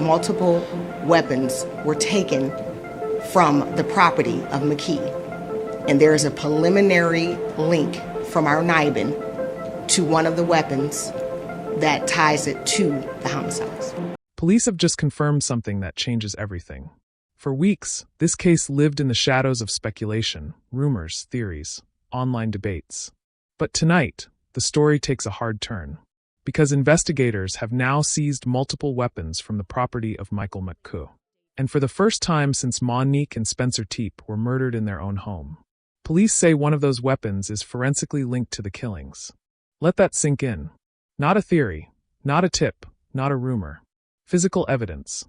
multiple weapons were taken from the property of McKee. And there is a preliminary link from our NIBIN to one of the weapons that ties it to the homicides. Police have just confirmed something that changes everything. For weeks, this case lived in the shadows of speculation, rumors, theories, online debates. But tonight, the story takes a hard turn, because investigators have now seized multiple weapons from the property of Michael McCoo. And for the first time since Monique and Spencer Teep were murdered in their own home, police say one of those weapons is forensically linked to the killings. Let that sink in. Not a theory, not a tip, not a rumor. Physical evidence.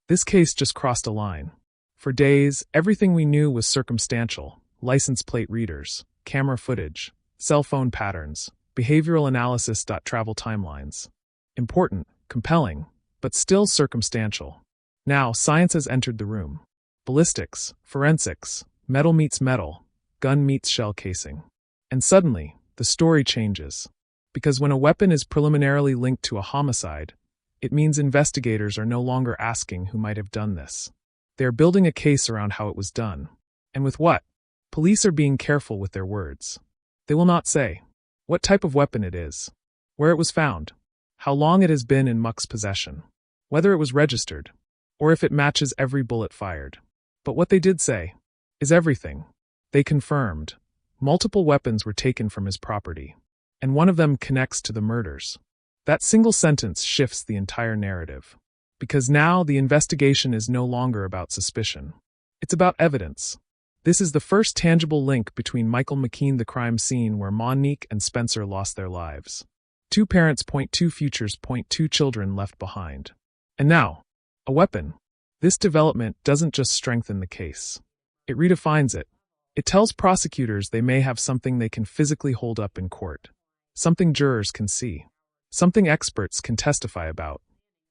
This case just crossed a line. For days, everything we knew was circumstantial: license plate readers, camera footage, cell phone patterns, behavioral analysis. Travel timelines. Important, compelling, but still circumstantial. Now, science has entered the room. Ballistics, forensics, metal meets metal, gun meets shell casing. And suddenly, the story changes. Because when a weapon is preliminarily linked to a homicide, it means investigators are no longer asking who might have done this. They are building a case around how it was done. And with what? Police are being careful with their words. They will not say what type of weapon it is, where it was found, how long it has been in Muck's possession, whether it was registered, or if it matches every bullet fired. But what they did say is everything. They confirmed multiple weapons were taken from his property, and one of them connects to the murders. That single sentence shifts the entire narrative. Because now the investigation is no longer about suspicion. It's about evidence. This is the first tangible link between Michael McKee, the crime scene where Monique and Spencer lost their lives. 2 parents, .2 futures, .2 children left behind. And now, a weapon. This development doesn't just strengthen the case. It redefines it. It tells prosecutors they may have something they can physically hold up in court. Something jurors can see. Something experts can testify about.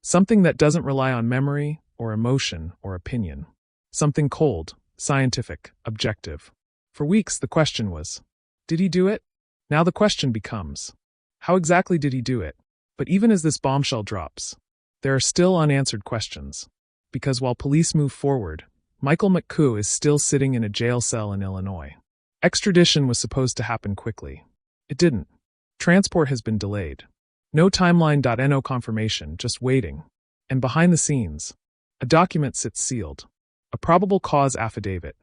Something that doesn't rely on memory or emotion or opinion. Something cold, scientific, objective. For weeks the question was, did he do it? Now the question becomes, how exactly did he do it? But even as this bombshell drops, there are still unanswered questions. Because while police move forward, Michael McCoo is still sitting in a jail cell in Illinois. Extradition was supposed to happen quickly. It didn't. Transport has been delayed. No timeline. No confirmation, just waiting. And behind the scenes, a document sits sealed. A probable cause affidavit.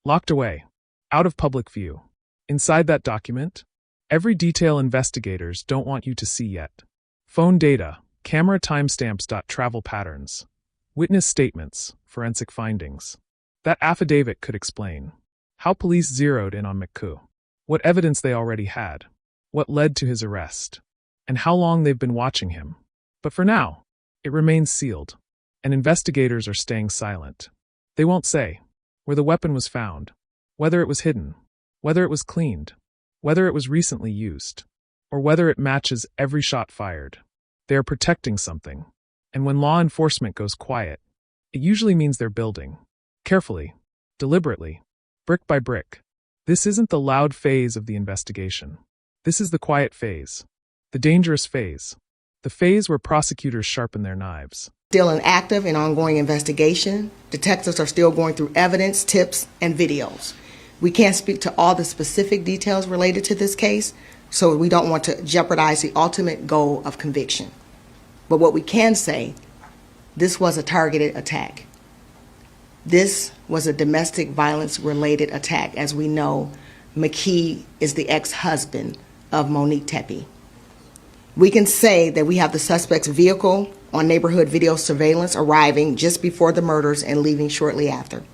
Locked away. Out of public view. Inside that document, every detail investigators don't want you to see yet. Phone data, camera timestamps. Travel patterns. Witness statements, forensic findings. That affidavit could explain how police zeroed in on McCoo, what evidence they already had, what led to his arrest, and how long they've been watching him. But for now, it remains sealed, and investigators are staying silent. They won't say where the weapon was found, whether it was hidden, whether it was cleaned, whether it was recently used, or whether it matches every shot fired. They are protecting something, and when law enforcement goes quiet, it usually means they're building. Carefully, deliberately, brick by brick. This isn't the loud phase of the investigation. This is the quiet phase. The dangerous phase. The phase where prosecutors sharpen their knives. Still an active and ongoing investigation. Detectives are still going through evidence, tips, and videos. We can't speak to all the specific details related to this case, so we don't want to jeopardize the ultimate goal of conviction. But what we can say, this was a targeted attack. This was a domestic violence related attack. As we know, McKee is the ex-husband of Monique Tepe. We can say that we have the suspect's vehicle on neighborhood video surveillance arriving just before the murders and leaving shortly after.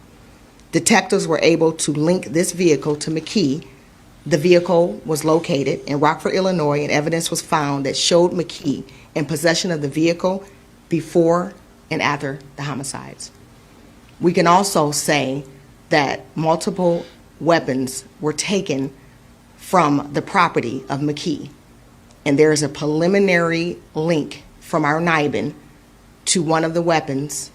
Detectives were able to link this vehicle to McKee. The vehicle was located in Rockford, Illinois, and evidence was found that showed McKee in possession of the vehicle before and after the homicides. We can also say that multiple weapons were taken from the property of McKee. And there is a preliminary link from our NIBIN to one of the weapons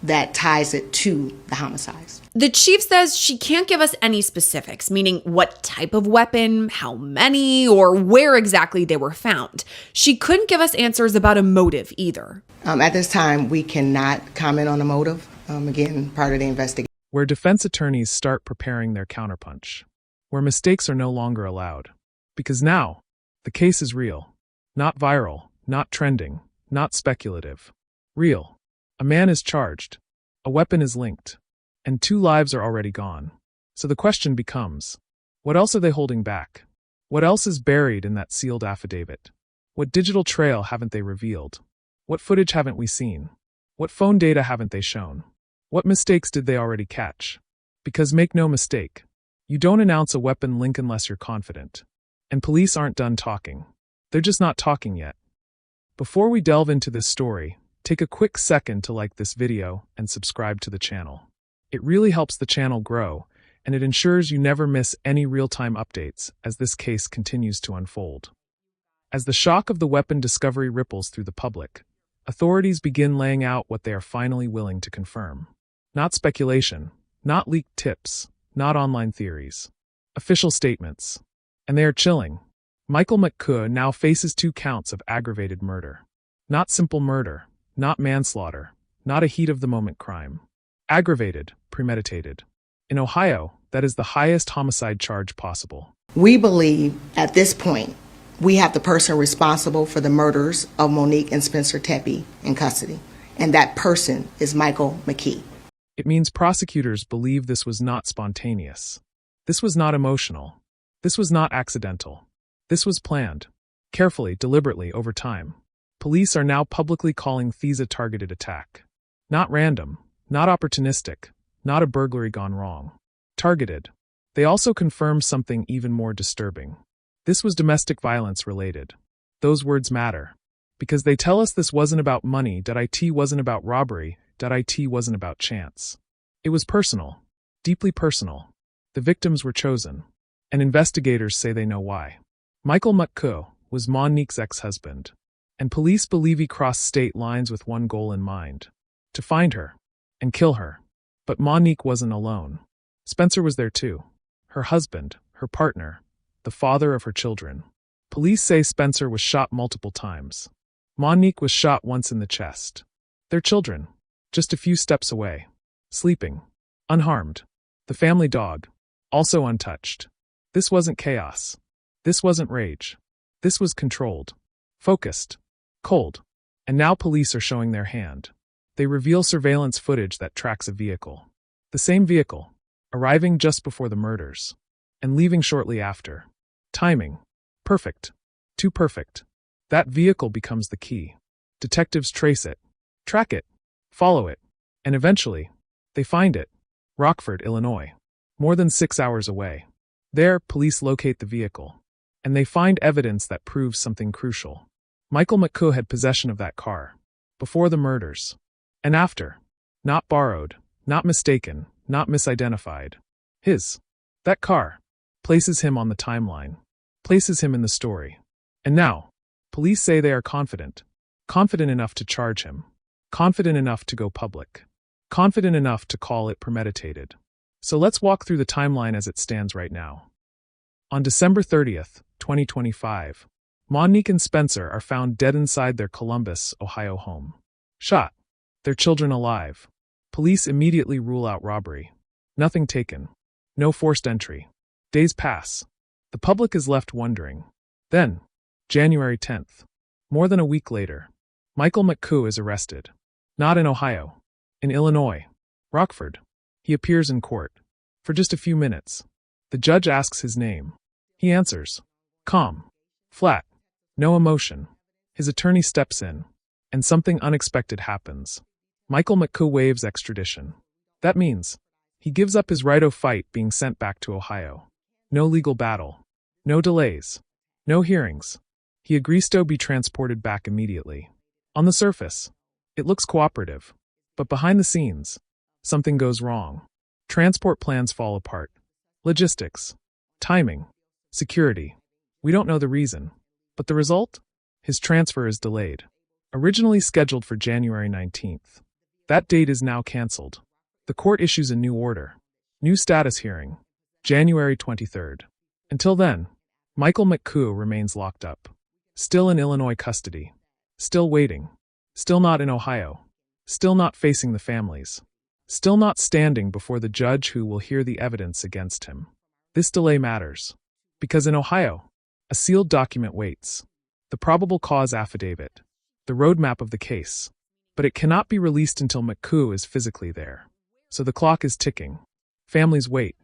that ties it to the homicides. The chief says she can't give us any specifics, meaning what type of weapon, how many, or where exactly they were found. She couldn't give us answers about a motive either. At this time, we cannot comment on the motive. Again, part of the investigation. Where defense attorneys start preparing their counterpunch, where mistakes are no longer allowed. Because now, the case is real. Not viral, not trending, not speculative. Real. A man is charged. A weapon is linked. And 2 lives are already gone. So the question becomes, what else are they holding back? What else is buried in that sealed affidavit? What digital trail haven't they revealed? What footage haven't we seen? What phone data haven't they shown? What mistakes did they already catch? Because make no mistake, you don't announce a weapon link unless you're confident. And police aren't done talking. They're just not talking yet. Before we delve into this story, take a quick second to like this video and subscribe to the channel. It really helps the channel grow, and it ensures you never miss any real-time updates as this case continues to unfold. As the shock of the weapon discovery ripples through the public, authorities begin laying out what they are finally willing to confirm. Not speculation, not leaked tips, not online theories. Official statements. And they are chilling. Michael McCoy now faces 2 counts of aggravated murder. Not simple murder, not manslaughter, not a heat-of-the-moment crime. Aggravated, premeditated. In Ohio, that is the highest homicide charge possible. We believe at this point we have the person responsible for the murders of Monique and Spencer Tepe in custody, and that person is Michael McKee. It means prosecutors believe this was not spontaneous. This was not emotional. This was not accidental. This was planned, carefully, deliberately, over time. Police are now publicly calling these a targeted attack. Not random, not opportunistic, not a burglary gone wrong. Targeted. They also confirm something even more disturbing. This was domestic violence related. Those words matter. Because they tell us this wasn't about money, it wasn't about robbery, it wasn't about chance. It was personal. Deeply personal. The victims were chosen. And investigators say they know why. Michael McCoy was Monique's ex-husband. And police believe he crossed state lines with one goal in mind. To find her. And kill her. But Monique wasn't alone. Spencer was there too. Her husband, her partner, the father of her children. Police say Spencer was shot multiple times. Monique was shot once in the chest. Their children, just a few steps away, sleeping, unharmed. The family dog, also untouched. This wasn't chaos. This wasn't rage. This was controlled, focused, cold. And now police are showing their hand. They reveal surveillance footage that tracks a vehicle. The same vehicle, arriving just before the murders, and leaving shortly after. Timing. Perfect. Too perfect. That vehicle becomes the key. Detectives trace it, track it, follow it, and eventually, they find it. Rockford, Illinois. More than 6 hours away. There, police locate the vehicle, and they find evidence that proves something crucial. Michael McCoy had possession of that car. Before the murders. And after. Not borrowed, not mistaken, not misidentified. His. That car. Places him on the timeline. Places him in the story. And now, police say they are confident. Confident enough to charge him. Confident enough to go public. Confident enough to call it premeditated. So let's walk through the timeline as it stands right now. On December 30th, 2025, Monique and Spencer are found dead inside their Columbus, Ohio home. Shot. Their children alive. Police immediately rule out robbery. Nothing taken. No forced entry. Days pass. The public is left wondering. Then, January 10th. More than a week later, Michael McCoy is arrested. Not in Ohio. In Illinois. Rockford. He appears in court. For just a few minutes. The judge asks his name. He answers. Calm. Flat. No emotion. His attorney steps in. And something unexpected happens. Michael McCoy waives extradition. That means he gives up his right of fight being sent back to Ohio. No legal battle. No delays. No hearings. He agrees to be transported back immediately. On the surface, it looks cooperative. But behind the scenes, something goes wrong. Transport plans fall apart. Logistics. Timing. Security. We don't know the reason. But the result? His transfer is delayed. Originally scheduled for January 19th. That date is now canceled. The court issues a new order. New status hearing. January 23rd. Until then, Michael McCoo remains locked up. Still in Illinois custody. Still waiting. Still not in Ohio. Still not facing the families. Still not standing before the judge who will hear the evidence against him. This delay matters. Because in Ohio, a sealed document waits. The probable cause affidavit. The roadmap of the case. But it cannot be released until McCoo is physically there. So the clock is ticking. Families wait.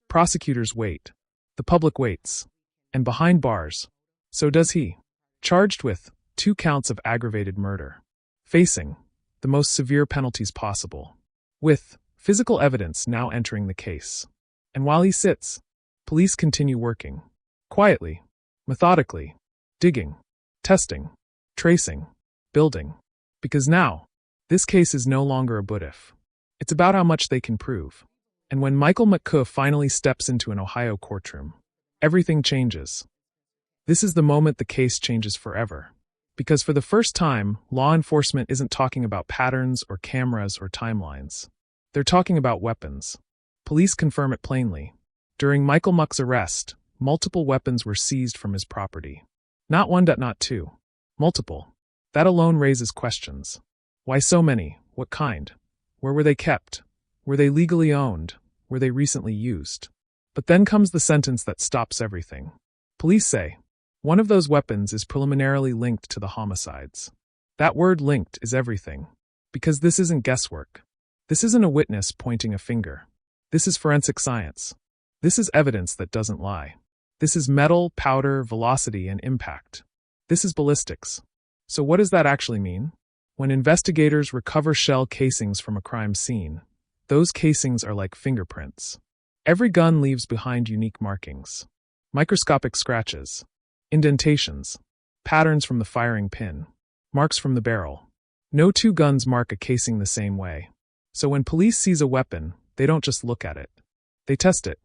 Prosecutors wait. The public waits. And behind bars, so does he. Charged with 2 counts of aggravated murder. Facing the most severe penalties possible. With physical evidence now entering the case. And while he sits, police continue working. Quietly, methodically, digging, testing, tracing, building. Because now, this case is no longer a but if. It's about how much they can prove. And when Michael McCoo finally steps into an Ohio courtroom, everything changes. This is the moment the case changes forever. Because for the first time, law enforcement isn't talking about patterns or cameras or timelines. They're talking about weapons. Police confirm it plainly. During Michael Muck's arrest, multiple weapons were seized from his property. Not one, not two. Multiple. That alone raises questions. Why so many? What kind? Where were they kept? Were they legally owned? Were they recently used? But then comes the sentence that stops everything. Police say, one of those weapons is preliminarily linked to the homicides. That word linked is everything. Because this isn't guesswork. This isn't a witness pointing a finger. This is forensic science. This is evidence that doesn't lie. This is metal, powder, velocity, and impact. This is ballistics. So what does that actually mean? When investigators recover shell casings from a crime scene, those casings are like fingerprints. Every gun leaves behind unique markings. Microscopic scratches. Indentations, patterns from the firing pin, marks from the barrel. No 2 guns mark a casing the same way. So when police seize a weapon, they don't just look at it. They test it.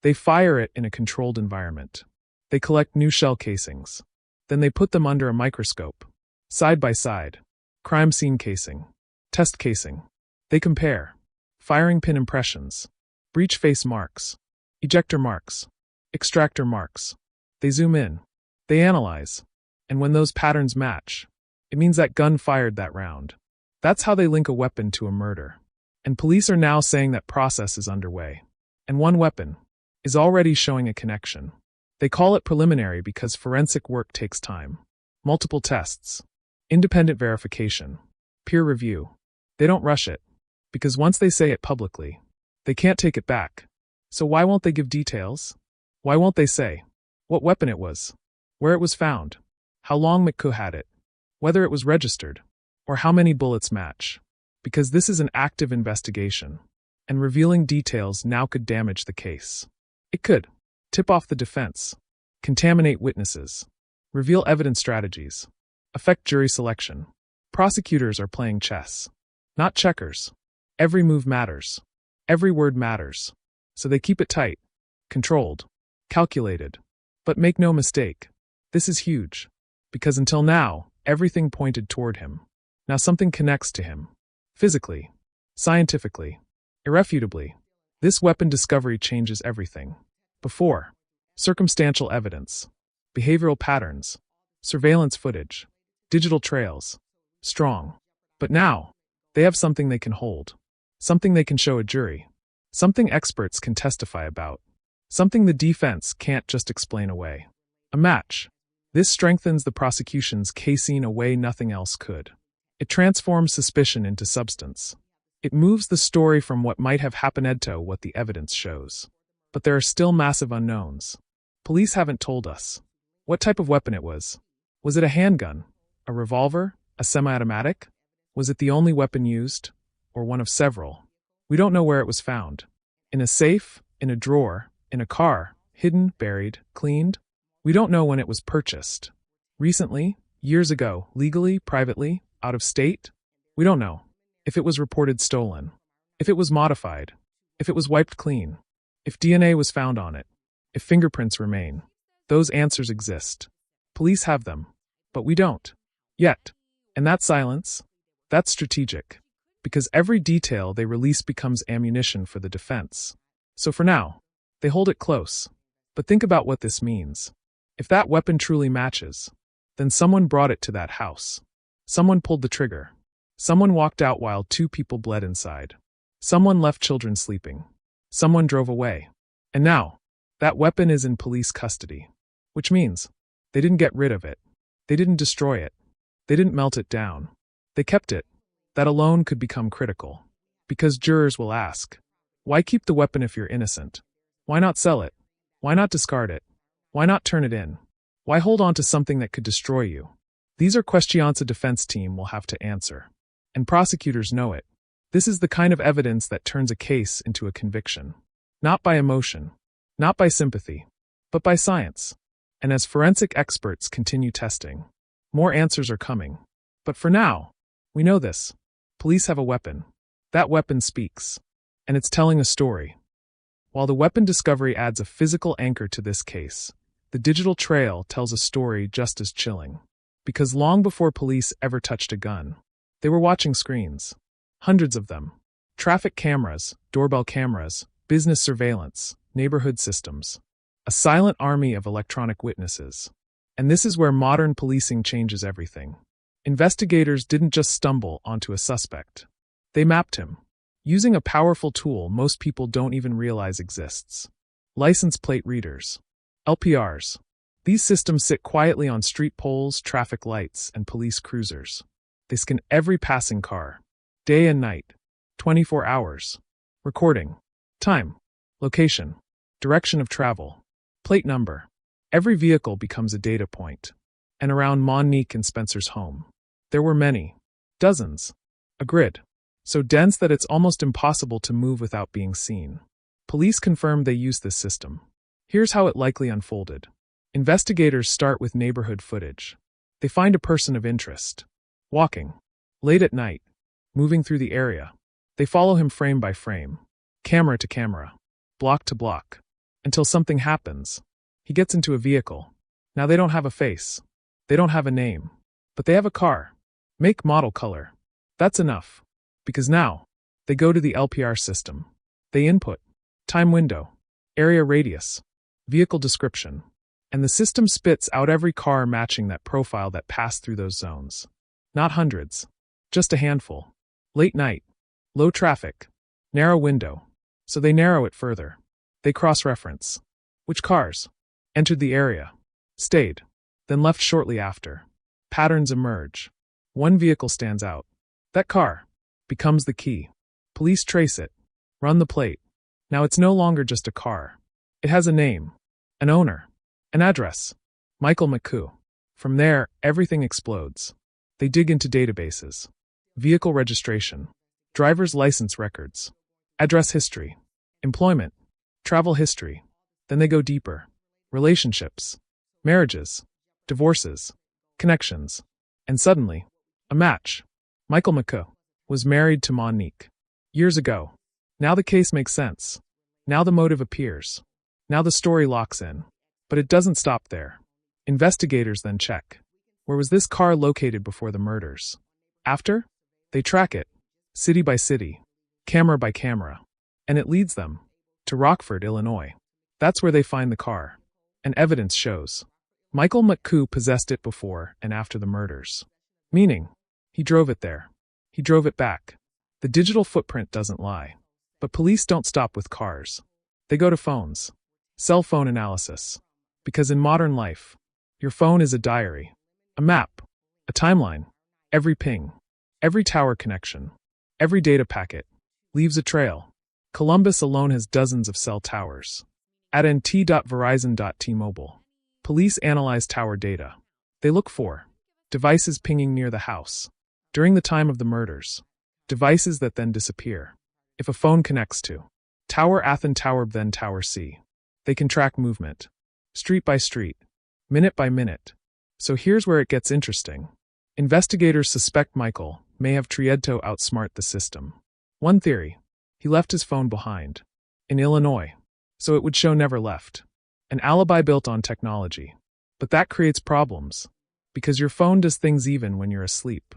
They fire it in a controlled environment. They collect new shell casings. Then they put them under a microscope. Side by side. Crime scene casing. Test casing. They compare. Firing pin impressions. Breech face marks. Ejector marks. Extractor marks. They zoom in. They analyze, and when those patterns match, it means that gun fired that round. That's how they link a weapon to a murder. And police are now saying that process is underway. And one weapon is already showing a connection. They call it preliminary because forensic work takes time. Multiple tests, independent verification, peer review. They don't rush it, because once they say it publicly, they can't take it back. So why won't they give details? Why won't they say what weapon it was? Where it was found, how long McCoo had it, whether it was registered, or how many bullets match. Because this is an active investigation, and revealing details now could damage the case. It could tip off the defense, contaminate witnesses, reveal evidence strategies, affect jury selection. Prosecutors are playing chess, not checkers. Every move matters. Every word matters. So they keep it tight, controlled, calculated. But make no mistake. This is huge, because until now, everything pointed toward him. Now something connects to him. Physically, scientifically, irrefutably. This weapon discovery changes everything. Before, circumstantial evidence, behavioral patterns, surveillance footage, digital trails, strong. But now, they have something they can hold. Something they can show a jury. Something experts can testify about. Something the defense can't just explain away. A match. This strengthens the prosecution's case in a way nothing else could. It transforms suspicion into substance. It moves the story from what might have happened to what the evidence shows. But there are still massive unknowns. Police haven't told us what type of weapon it was. Was it a handgun? A revolver? A semi-automatic? Was it the only weapon used? Or one of several? We don't know where it was found. In a safe? In a drawer? In a car? Hidden? Buried? Cleaned? We don't know when it was purchased. Recently? Years ago? Legally? Privately? Out of state? We don't know. If it was reported stolen. If it was modified. If it was wiped clean. If DNA was found on it. If fingerprints remain. Those answers exist. Police have them. But we don't. Yet. And that silence? That's strategic. because every detail they release becomes ammunition for the defense. So for now, they hold it close. But think about what this means. If that weapon truly matches, then someone brought it to that house. Someone pulled the trigger. Someone walked out while 2 people bled inside. Someone left children sleeping. Someone drove away. And now, that weapon is in police custody. Which means, they didn't get rid of it. They didn't destroy it. They didn't melt it down. They kept it. That alone could become critical. Because jurors will ask, why keep the weapon if you're innocent? Why not sell it? Why not discard it? Why not turn it in? Why hold on to something that could destroy you? These are questions a defense team will have to answer. And prosecutors know it. This is the kind of evidence that turns a case into a conviction. Not by emotion, not by sympathy, but by science. And as forensic experts continue testing, more answers are coming. But for now, we know this. Police have a weapon. That weapon speaks. And it's telling a story. While the weapon discovery adds a physical anchor to this case, the digital trail tells a story just as chilling. Because long before police ever touched a gun, they were watching screens. Hundreds of them. Traffic cameras, doorbell cameras, business surveillance, neighborhood systems. A silent army of electronic witnesses. And this is where modern policing changes everything. Investigators didn't just stumble onto a suspect. They mapped him. Using a powerful tool most people don't even realize exists. License plate readers. LPRs. These systems sit quietly on street poles, traffic lights, and police cruisers. They scan every passing car. Day and night. 24 hours. Recording. Time. Location. Direction of travel. Plate number. Every vehicle becomes a data point. And around Monique and Spencer's home, there were many. Dozens. A grid. So dense that it's almost impossible to move without being seen. Police confirmed they used this system. Here's how it likely unfolded. Investigators start with neighborhood footage. They find a person of interest. Walking. Late at night. Moving through the area. They follow him frame by frame. Camera to camera. Block to block. Until something happens. He gets into a vehicle. Now they don't have a face. They don't have a name. But they have a car. Make, model, color. That's enough. Because now, they go to the LPR system. They input time window, area radius, vehicle description, and the system spits out every car matching that profile that passed through those zones. Not hundreds, just a handful. Late night, low traffic, narrow window. So they narrow it further. They cross-reference. Which cars entered the area, stayed, then left shortly after. Patterns emerge. One vehicle stands out. That car becomes the key. Police trace it, run the plate. Now it's no longer just a car. It has a name, an owner, an address. Michael McCoo. From there, everything explodes. They dig into databases. Vehicle registration, driver's license records, address history, employment, travel history. Then they go deeper. Relationships, marriages, divorces, connections. And suddenly, a match. Michael McCoo was married to Monique. Years ago. Now the case makes sense. Now the motive appears. Now the story locks in. But it doesn't stop there. Investigators then check. Where was this car located before the murders? After? They track it. City by city. Camera by camera. And it leads them to Rockford, Illinois. That's where they find the car. And evidence shows. Michael McCoo possessed it before and after the murders. Meaning, he drove it there. He drove it back. The digital footprint doesn't lie. But police don't stop with cars. They go to phones. Cell phone analysis. Because in modern life, your phone is a diary, a map, a timeline. Every ping, every tower connection, every data packet leaves a trail. Columbus alone has dozens of cell towers. AT&T.Verizon.T-Mobile. Police analyze tower data. They look for devices pinging near the house during the time of the murders. Devices that then disappear. If a phone connects to Tower A then Tower B then Tower C, they can track movement. Street by street. Minute by minute. So here's where it gets interesting. Investigators suspect Michael may have tried to outsmart the system. One theory. He left his phone behind. In Illinois. So it would show never left. An alibi built on technology. But that creates problems. Because your phone does things even when you're asleep.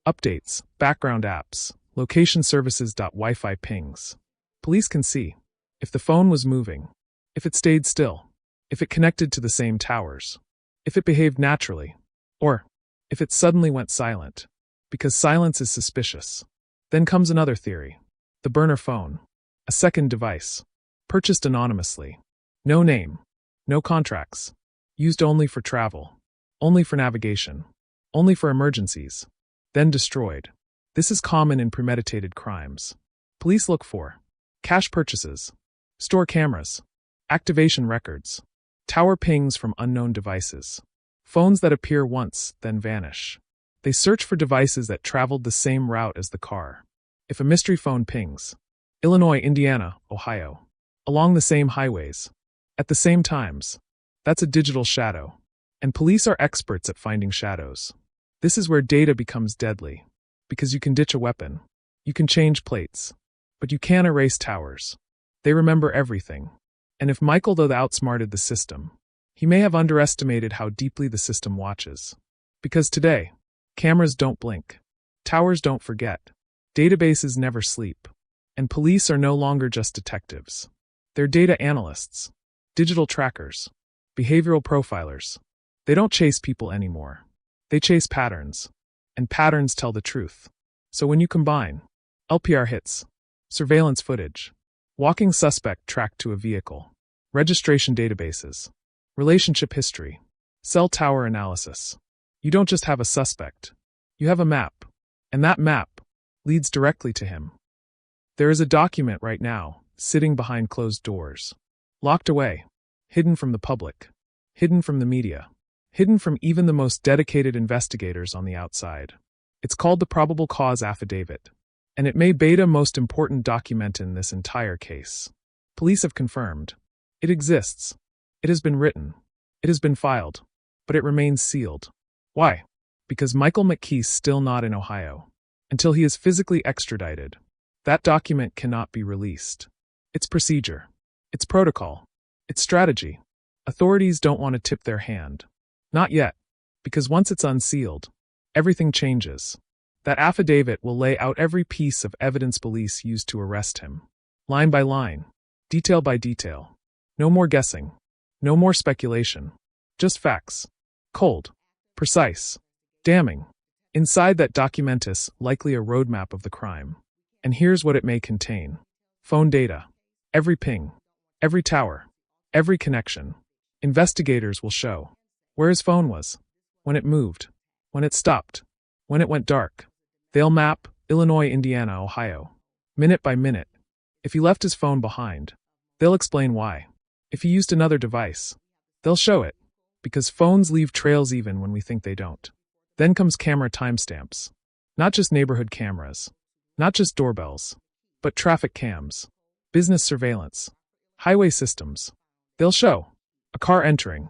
Updates, background apps, Location services.Wi-Fi pings. Police can see if the phone was moving, if it stayed still, if it connected to the same towers, if it behaved naturally, or if it suddenly went silent, because silence is suspicious. Then comes another theory. The burner phone, a second device, purchased anonymously. No name, no contracts, used only for travel, only for navigation, only for emergencies, then destroyed. This is common in premeditated crimes. Police look for cash purchases, store cameras, activation records, tower pings from unknown devices, phones that appear once, then vanish. They search for devices that traveled the same route as the car. If a mystery phone pings, Illinois, Indiana, Ohio, along the same highways, at the same times, that's a digital shadow. And police are experts at finding shadows. This is where data becomes deadly. Because you can ditch a weapon, you can change plates, but you can't erase towers. They remember everything. And if Michael, though, outsmarted the system, he may have underestimated how deeply the system watches. Because today, cameras don't blink, towers don't forget, databases never sleep, and police are no longer just detectives. They're data analysts, digital trackers, behavioral profilers. They don't chase people anymore. They chase patterns. And patterns tell the truth. So when you combine LPR hits, surveillance footage, walking suspect tracked to a vehicle, registration databases, relationship history, cell tower analysis, you don't just have a suspect. You have a map. And that map leads directly to him. There is a document right now, sitting behind closed doors, locked away, hidden from the public, hidden from the media, hidden from even the most dedicated investigators on the outside. It's called the probable cause affidavit, and it may be the most important document in this entire case. Police have confirmed. It exists. It has been written. It has been filed. But it remains sealed. Why? Because Michael McKee's still not in Ohio. Until he is physically extradited, that document cannot be released. It's procedure. It's protocol. It's strategy. Authorities don't want to tip their hand. Not yet, because once it's unsealed, everything changes. That affidavit will lay out every piece of evidence police used to arrest him. Line by line, detail by detail. No more guessing. No more speculation. Just facts. Cold. Precise. Damning. Inside that document is likely a roadmap of the crime. And here's what it may contain. Phone data. Every ping. Every tower. Every connection. Investigators will show where his phone was, when it moved, when it stopped, when it went dark. They'll map Illinois, Indiana, Ohio, minute by minute. If he left his phone behind, they'll explain why. If he used another device, they'll show it, because phones leave trails even when we think they don't. Then comes camera timestamps. Not just neighborhood cameras, not just doorbells, but traffic cams, business surveillance, highway systems. They'll show a car entering,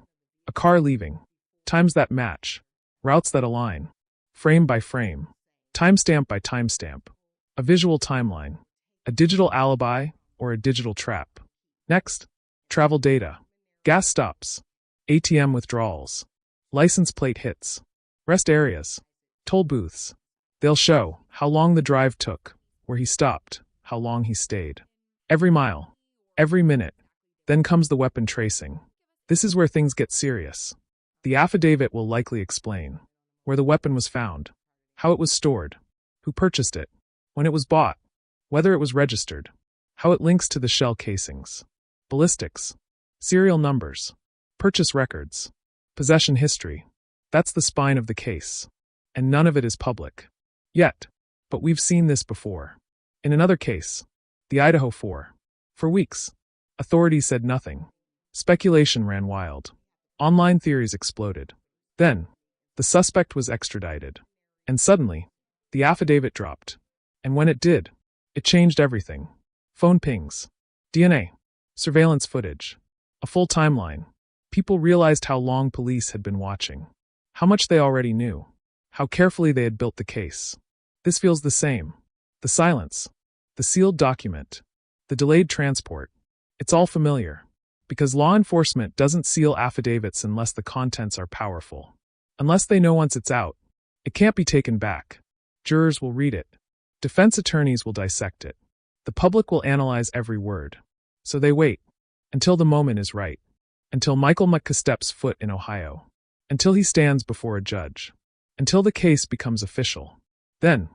a car leaving, times that match, routes that align, frame by frame, timestamp by timestamp, a visual timeline, a digital alibi, or a digital trap. Next, travel data, gas stops, ATM withdrawals, license plate hits, rest areas, toll booths. They'll show how long the drive took, where he stopped, how long he stayed. Every mile, every minute. Then comes the weapon tracing. This is where things get serious. The affidavit will likely explain where the weapon was found, how it was stored, who purchased it, when it was bought, whether it was registered, how it links to the shell casings, ballistics, serial numbers, purchase records, possession history. That's the spine of the case. And none of it is public. Yet. But we've seen this before. In another case, the Idaho 4. For weeks, authorities said nothing. Speculation ran wild. Online theories exploded. Then, the suspect was extradited. And suddenly, the affidavit dropped. And when it did, it changed everything. Phone pings, DNA, surveillance footage, a full timeline. People realized how long police had been watching. How much they already knew. How carefully they had built the case. This feels the same. The silence. The sealed document. The delayed transport. It's all familiar. Because law enforcement doesn't seal affidavits unless the contents are powerful. Unless they know once it's out, it can't be taken back. Jurors will read it. Defense attorneys will dissect it. The public will analyze every word. So they wait. Until the moment is right. Until Michael Mutka steps foot in Ohio. Until he stands before a judge. Until the case becomes official. Then,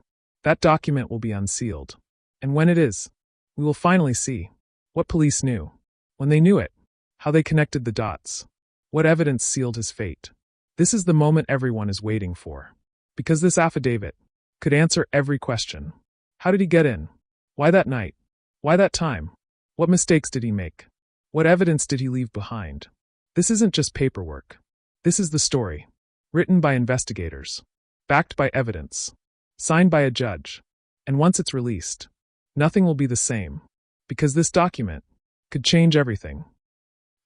that document will be unsealed. And when it is, we will finally see what police knew. When they knew it, how they connected the dots. What evidence sealed his fate. This is the moment everyone is waiting for. Because this affidavit could answer every question. How did he get in? Why that night? Why that time? What mistakes did he make? What evidence did he leave behind? This isn't just paperwork. This is the story. Written by investigators. Backed by evidence. Signed by a judge. And once it's released, nothing will be the same. Because this document could change everything.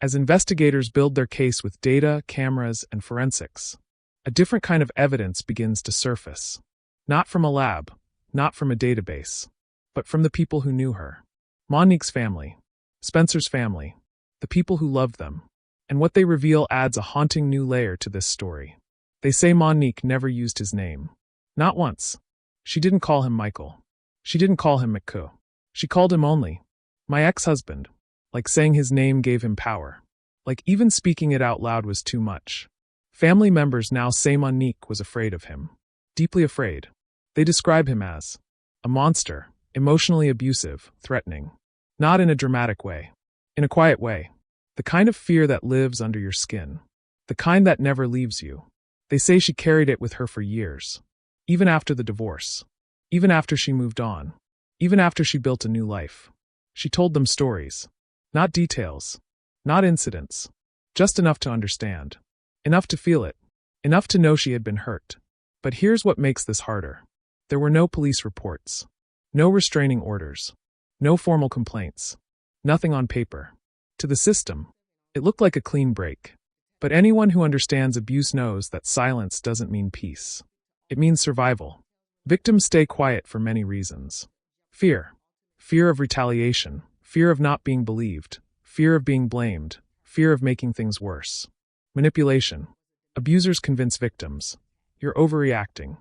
As investigators build their case with data, cameras, and forensics, a different kind of evidence begins to surface. Not from a lab, not from a database, but from the people who knew her. Monique's family, Spencer's family, the people who loved them. And what they reveal adds a haunting new layer to this story. They say Monique never used his name. Not once. She didn't call him Michael. She didn't call him McCoo. She called him only my ex-husband. Like saying his name gave him power. Like even speaking it out loud was too much. Family members now say Monique was afraid of him. Deeply afraid. They describe him as a monster, emotionally abusive, threatening. Not in a dramatic way. In a quiet way. The kind of fear that lives under your skin. The kind that never leaves you. They say she carried it with her for years. Even after the divorce. Even after she moved on. Even after she built a new life. She told them stories. Not details. Not incidents. Just enough to understand. Enough to feel it. Enough to know she had been hurt. But here's what makes this harder. There were no police reports. No restraining orders. No formal complaints. Nothing on paper. To the system, it looked like a clean break. But anyone who understands abuse knows that silence doesn't mean peace. It means survival. Victims stay quiet for many reasons. Fear. Fear of retaliation. Fear of not being believed. Fear of being blamed. Fear of making things worse. Manipulation. Abusers convince victims. You're overreacting.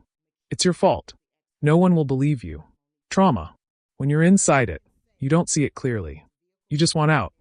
It's your fault. No one will believe you. Trauma. When you're inside it, you don't see it clearly. You just want out.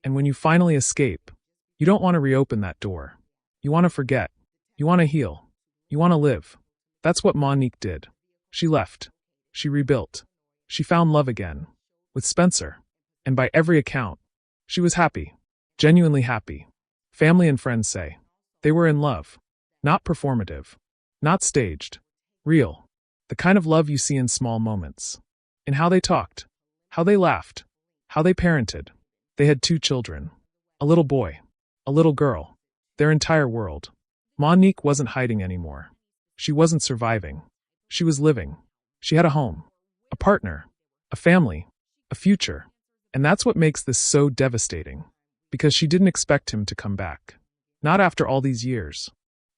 And when you finally escape, you don't want to reopen that door. You want to forget. You want to heal. You want to live. That's what Monique did. She left. She rebuilt. She found love again. With Spencer. And by every account, she was happy. Genuinely happy. Family and friends say. They were in love. Not performative. Not staged. Real. The kind of love you see in small moments. In how they talked. How they laughed. How they parented. They had 2 children. A little boy. A little girl. Their entire world. Monique wasn't hiding anymore. She wasn't surviving. She was living. She had a home. A partner. A family. A future. And that's what makes this so devastating. Because she didn't expect him to come back. Not after all these years.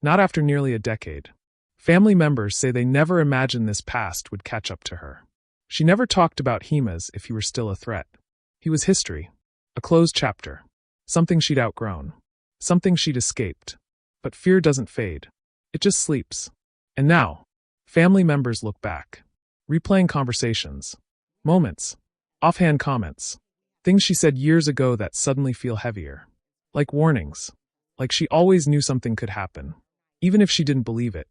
Not after nearly a decade. Family members say they never imagined this past would catch up to her. She never talked about him as if he were still a threat. He was history. A closed chapter. Something she'd outgrown. Something she'd escaped. But fear doesn't fade. It just sleeps. And now, family members look back. Replaying conversations. Moments. Offhand comments. Things she said years ago that suddenly feel heavier. Like warnings. Like she always knew something could happen. Even if she didn't believe it.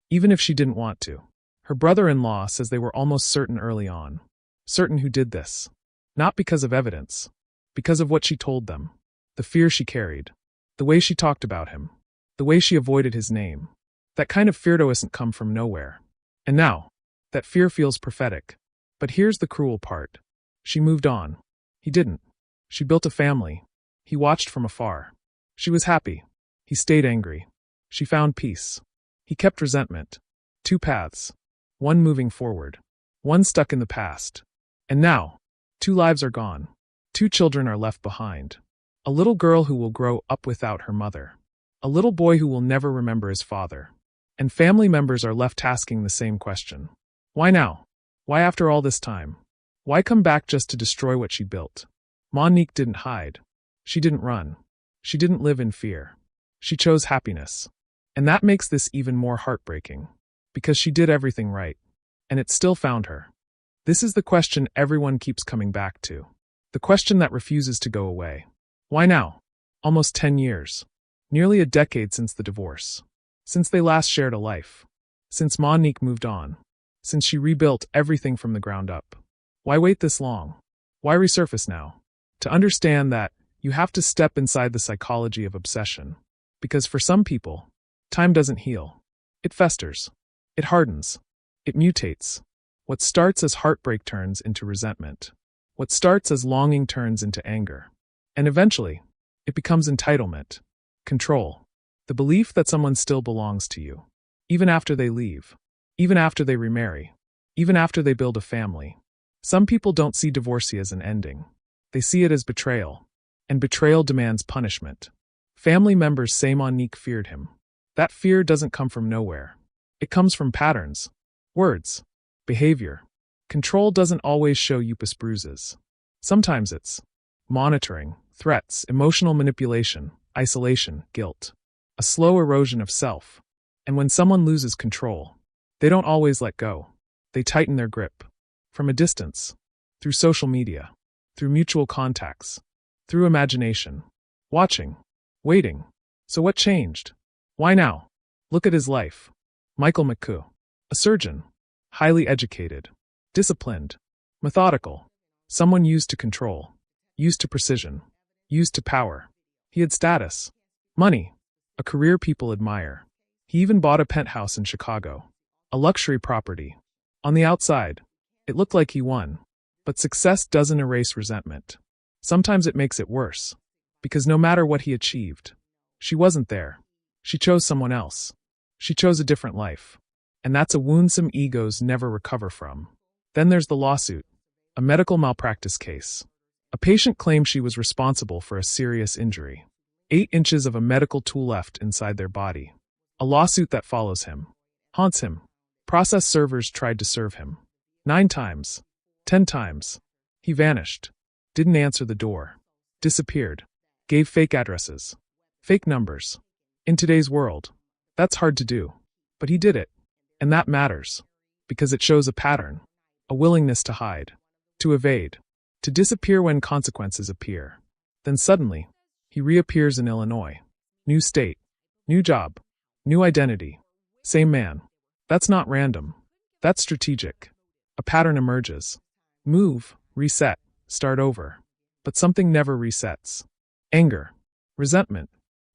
Even if she didn't want to. Her brother-in-law says they were almost certain early on. Certain who did this. Not because of evidence. Because of what she told them. The fear she carried. The way she talked about him. The way she avoided his name. That kind of fear doesn't come from nowhere. And now, that fear feels prophetic. But here's the cruel part. She moved on. He didn't. She built a family. He watched from afar. She was happy. He stayed angry. She found peace. He kept resentment. 2 paths. One moving forward. One stuck in the past. And now, 2 lives are gone. 2 children are left behind. A little girl who will grow up without her mother. A little boy who will never remember his father. And family members are left asking the same question. Why now? Why after all this time? Why come back just to destroy what she built? Monique didn't hide. She didn't run. She didn't live in fear. She chose happiness. And that makes this even more heartbreaking. Because she did everything right. And it still found her. This is the question everyone keeps coming back to. The question that refuses to go away. Why now? Almost 10 years. Nearly a decade since the divorce. Since they last shared a life. Since Monique moved on. Since she rebuilt everything from the ground up. Why wait this long? Why resurface now? To understand that, you have to step inside the psychology of obsession. Because for some people, time doesn't heal. It festers. It hardens. It mutates. What starts as heartbreak turns into resentment. What starts as longing turns into anger. And eventually, it becomes entitlement, control, the belief that someone still belongs to you. Even after they leave. Even after they remarry. Even after they build a family. Some people don't see divorce as an ending. They see it as betrayal. And betrayal demands punishment. Family members say Monique feared him. That fear doesn't come from nowhere. It comes from patterns, words, behavior. Control doesn't always show Upas bruises. Sometimes it's monitoring, threats, emotional manipulation, isolation, guilt. A slow erosion of self. And when someone loses control, they don't always let go. They tighten their grip. From a distance. Through social media. Through mutual contacts. Through imagination. Watching. Waiting. So what changed? Why now? Look at his life. Michael McCoo. A surgeon. Highly educated. Disciplined. Methodical. Someone used to control. Used to precision. Used to power. He had status. Money. A career people admire. He even bought a penthouse in Chicago. A luxury property. On the outside, it looked like he won. But success doesn't erase resentment. Sometimes it makes it worse. Because no matter what he achieved, she wasn't there. She chose someone else. She chose a different life. And that's a wound some egos never recover from. Then there's the lawsuit. A medical malpractice case. A patient claimed she was responsible for a serious injury. 8 inches of a medical tool left inside their body. A lawsuit that follows him. Haunts him. Process servers tried to serve him. 9 times. 10 times. He vanished. Didn't answer the door. Disappeared. Gave fake addresses. Fake numbers. In today's world, that's hard to do. But he did it. And that matters. Because it shows a pattern. A willingness to hide. To evade. To disappear when consequences appear. Then suddenly, he reappears in Illinois. New state. New job. New identity. Same man. That's not random. That's strategic. A pattern emerges. Move, reset, start over. But something never resets. Anger. Resentment.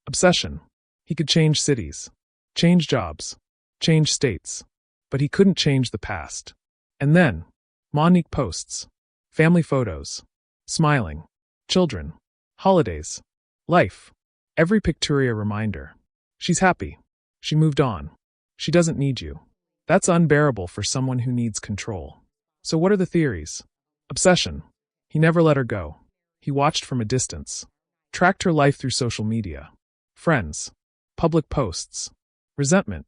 Obsession. He could change cities. Change jobs. Change states. But he couldn't change the past. And then, Monique posts. Family photos. Smiling. Children. Holidays. Life. Every picture a reminder. She's happy. She moved on. She doesn't need you. That's unbearable for someone who needs control. So what are the theories? Obsession. He never let her go. He watched from a distance. Tracked her life through social media. Friends. Public posts. Resentment.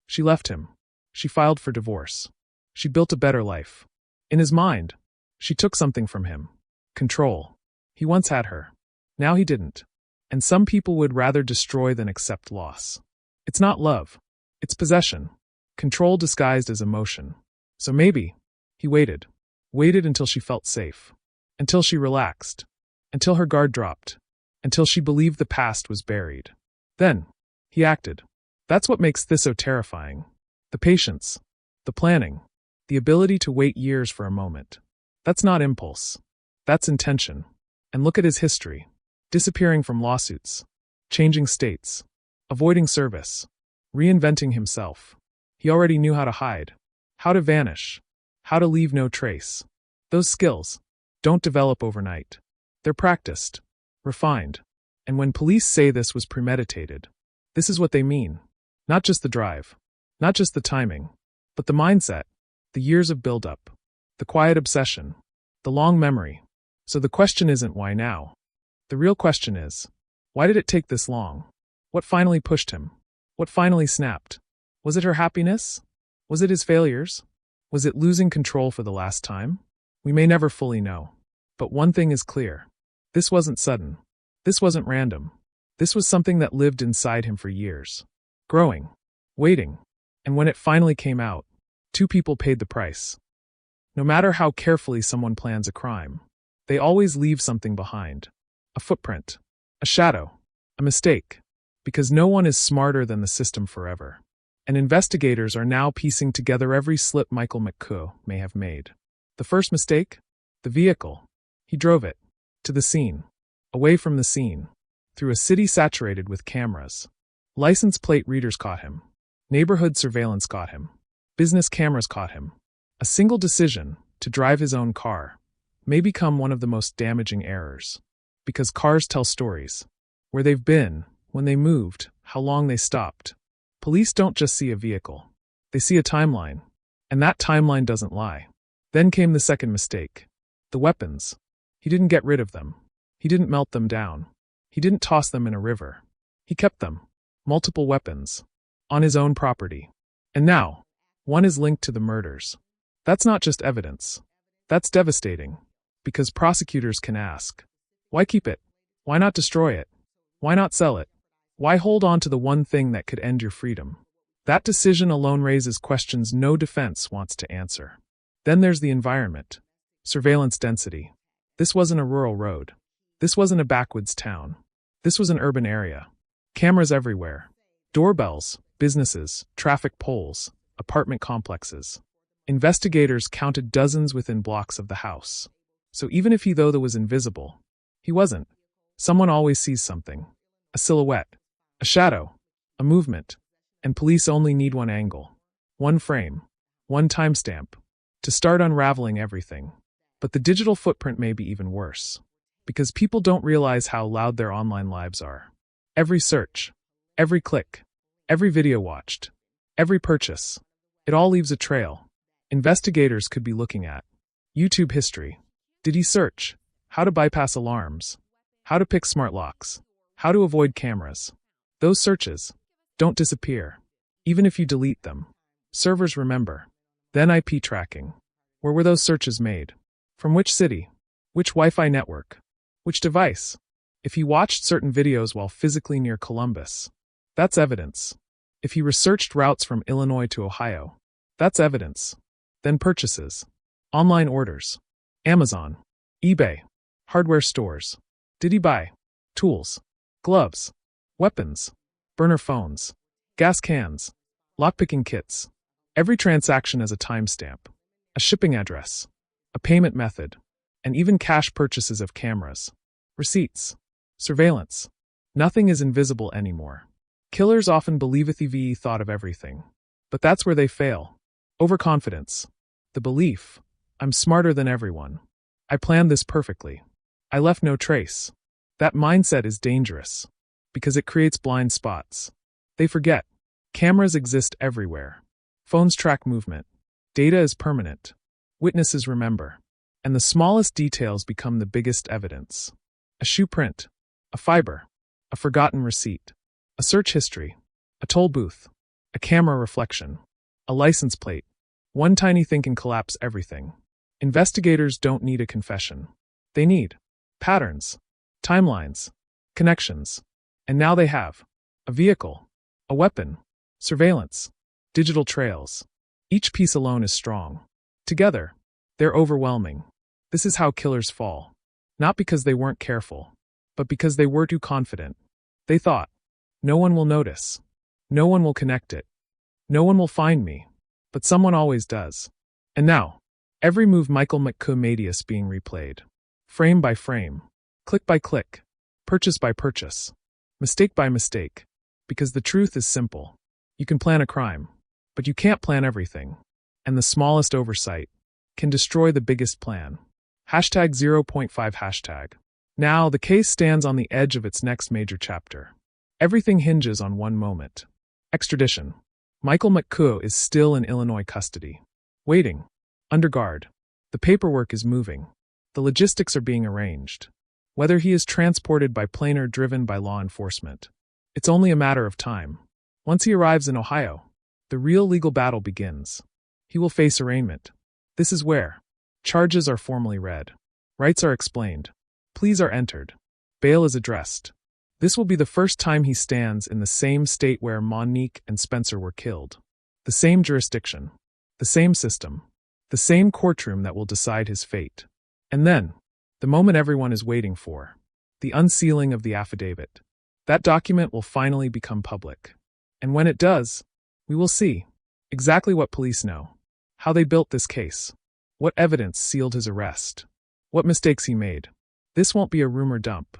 She left him. She filed for divorce. She built a better life. In his mind, she took something from him. Control. He once had her. Now he didn't. And some people would rather destroy than accept loss. It's not love. It's possession. Control disguised as emotion. So maybe, he waited. Waited until she felt safe. Until she relaxed. Until her guard dropped. Until she believed the past was buried. Then, he acted. That's what makes this so terrifying. The patience. The planning. The ability to wait years for a moment. That's not impulse. That's intention. And look at his history. Disappearing from lawsuits. Changing states. Avoiding service. Reinventing himself. He already knew how to hide. How to vanish. How to leave no trace. Those skills don't develop overnight. They're practiced. Refined. And when police say this was premeditated, this is what they mean. Not just the drive. Not just the timing. But the mindset. The years of buildup. The quiet obsession. The long memory. So the question isn't why now. The real question is, why did it take this long? What finally pushed him? What finally snapped? Was it her happiness? Was it his failures? Was it losing control for the last time? We may never fully know. But one thing is clear. This wasn't sudden. This wasn't random. This was something that lived inside him for years. Growing. Waiting. And when it finally came out, 2 people paid the price. No matter how carefully someone plans a crime, they always leave something behind. A footprint, a shadow, a mistake, because no one is smarter than the system forever. And investigators are now piecing together every slip Michael McCoy may have made. The first mistake? The vehicle. He drove it. To the scene. Away from the scene. Through a city saturated with cameras. License plate readers caught him. Neighborhood surveillance caught him. Business cameras caught him. A single decision, to drive his own car, may become one of the most damaging errors. Because cars tell stories. Where they've been, when they moved, how long they stopped. Police don't just see a vehicle. They see a timeline. And that timeline doesn't lie. Then came the second mistake. The weapons. He didn't get rid of them. He didn't melt them down. He didn't toss them in a river. He kept them. Multiple weapons. On his own property. And now, one is linked to the murders. That's not just evidence. That's devastating. Because prosecutors can ask, why keep it? Why not destroy it? Why not sell it? Why hold on to the one thing that could end your freedom? That decision alone raises questions no defense wants to answer. Then there's the environment. Surveillance density. This wasn't a rural road. This wasn't a backwoods town. This was an urban area. Cameras everywhere. Doorbells, businesses, traffic poles, apartment complexes. Investigators counted dozens within blocks of the house. So even if he though was invisible, he wasn't. Someone always sees something. A silhouette. A shadow. A movement. And police only need one angle. One frame. One timestamp. To start unraveling everything. But the digital footprint may be even worse. Because people don't realize how loud their online lives are. Every search. Every click. Every video watched. Every purchase. It all leaves a trail. Investigators could be looking at YouTube history. Did he search? How to bypass alarms? How to pick smart locks? How to avoid cameras? Those searches don't disappear. Even if you delete them. Servers remember. Then IP tracking. Where were those searches made? From which city? Which Wi-Fi network? Which device? If he watched certain videos while physically near Columbus, that's evidence. If he researched routes from Illinois to Ohio, that's evidence. Then purchases. Online orders. Amazon. eBay. Hardware stores. Did he buy tools, gloves, weapons, burner phones, gas cans, lockpicking kits? Every transaction has a timestamp, a shipping address, a payment method, and even cash purchases of cameras, receipts, surveillance. Nothing is invisible anymore. Killers often believe the thought of everything. But that's where they fail. Overconfidence. The belief, I'm smarter than everyone. I planned this perfectly. I left no trace. That mindset is dangerous. Because it creates blind spots. They forget. Cameras exist everywhere. Phones track movement. Data is permanent. Witnesses remember. And the smallest details become the biggest evidence. A shoe print. A fiber. A forgotten receipt. A search history. A toll booth. A camera reflection. A license plate. One tiny thing can collapse everything. Investigators don't need a confession. They need patterns, timelines, connections. And now they have a vehicle, a weapon, surveillance, digital trails. Each piece alone is strong. Together, they're overwhelming. This is how killers fall. Not because they weren't careful, but because they were too confident. They thought, no one will notice. No one will connect it. No one will find me. But someone always does. And now, every move Michael McCoy made is being replayed. Frame by frame. Click by click. Purchase by purchase. Mistake by mistake. Because the truth is simple. You can plan a crime. But you can't plan everything. And the smallest oversight can destroy the biggest plan. Hashtag 0.5 hashtag. Now, the case stands on the edge of its next major chapter. Everything hinges on one moment. Extradition. Michael McCoy is still in Illinois custody. Waiting. Under guard. The paperwork is moving. The logistics are being arranged. Whether he is transported by plane or driven by law enforcement, it's only a matter of time. Once he arrives in Ohio, the real legal battle begins. He will face arraignment. This is where charges are formally read. Rights are explained. Pleas are entered. Bail is addressed. This will be the first time he stands in the same state where Monique and Spencer were killed. The same jurisdiction. The same system. the same courtroom that will decide his fate. And then, the moment everyone is waiting for, the unsealing of the affidavit. That document will finally become public. And when it does, we will see exactly what police know, how they built this case, what evidence sealed his arrest, what mistakes he made. This won't be a rumor dump.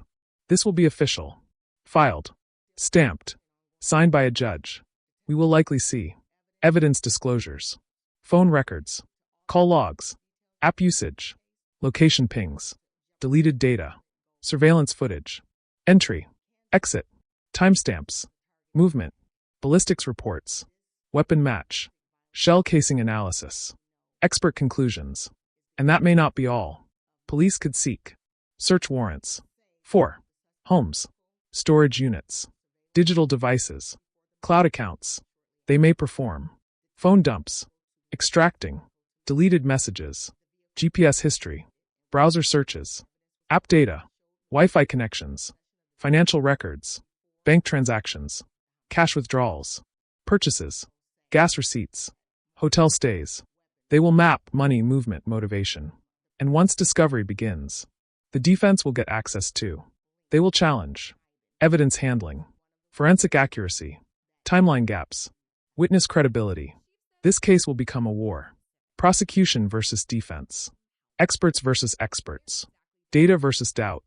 This will be official, filed, stamped, signed by a judge. We will likely see evidence disclosures, phone records, call logs, app usage, location pings, deleted data, surveillance footage, entry, exit, timestamps, movement, ballistics reports, weapon match, shell casing analysis, expert conclusions. And that may not be all. Police could seek search warrants for homes, storage units, digital devices, cloud accounts. They may perform phone dumps, extracting deleted messages, GPS history, browser searches, app data, Wi-Fi connections, financial records, bank transactions, cash withdrawals, purchases, gas receipts, hotel stays. They will map money movement motivation. And once discovery begins, the defense will get access to. They will challenge evidence handling, forensic accuracy, timeline gaps, witness credibility. This case will become a war. Prosecution versus defense. Experts versus experts. Data versus doubt.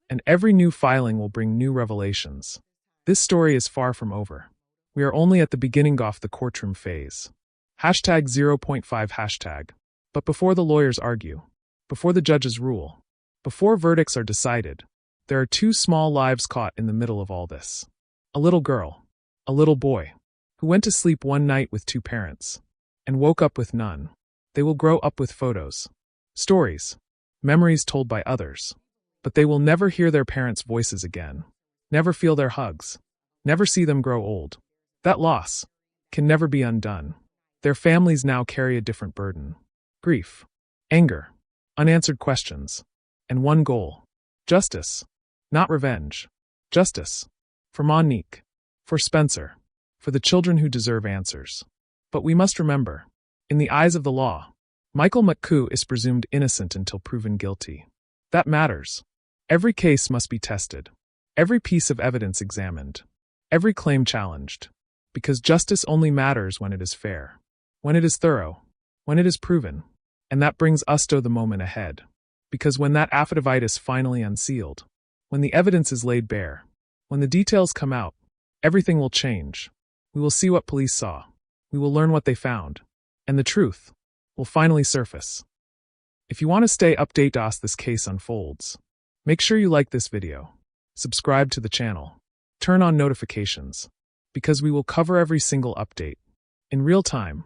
And every new filing will bring new revelations. This story is far from over. We are only at the beginning of the courtroom phase. Hashtag 0.5 hashtag. But before the lawyers argue, before the judges rule, before verdicts are decided, there are two small lives caught in the middle of all this. A little girl, a little boy, who went to sleep one night with two parents, and woke up with none. They will grow up with photos, stories, memories told by others, but they will never hear their parents' voices again, never feel their hugs, never see them grow old. That loss can never be undone. Their families now carry a different burden. Grief, anger, unanswered questions, and one goal. Justice, not revenge. Justice. For Monique. For Spencer. For the children who deserve answers. But we must remember, in the eyes of the law, Michael McCoo is presumed innocent until proven guilty. That matters. Every case must be tested. Every piece of evidence examined. Every claim challenged. Because justice only matters when it is fair. When it is thorough. When it is proven. And that brings us to the moment ahead. Because when that affidavit is finally unsealed, when the evidence is laid bare, when the details come out, everything will change. We will see what police saw. We will learn what they found. And the truth will finally surface. If you want to stay updated as this case unfolds, make sure you like this video, subscribe to the channel, turn on notifications, because we will cover every single update in real time.